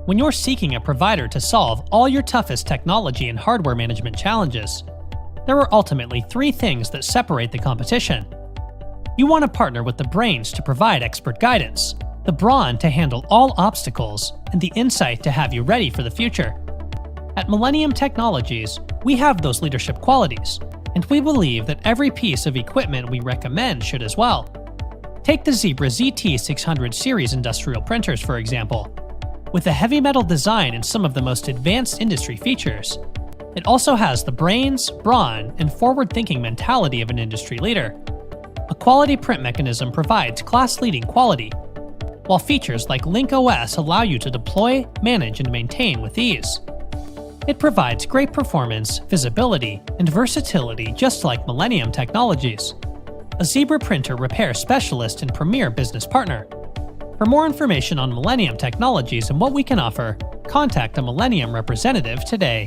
When you're seeking a provider to solve all your toughest technology and hardware management challenges, there are ultimately three things that separate the competition. You want to partner with the brains to provide expert guidance, the brawn to handle all obstacles, and the insight to have you ready for the future. At Millennium Technologies, we have those leadership qualities, and we believe that every piece of equipment we recommend should as well. Take the Zebra ZT600 Series industrial printers, for example. With a heavy metal design and some of the most advanced industry features, it also has the brains, brawn, and forward-thinking mentality of an industry leader. A quality print mechanism provides class-leading quality, while features like Link OS allow you to deploy, manage, and maintain with ease. It provides great performance, visibility, and versatility just like Millennium Technologies, a Zebra printer repair specialist and premier business partner. For more information on Millennium Technologies and what we can offer, contact a Millennium representative today.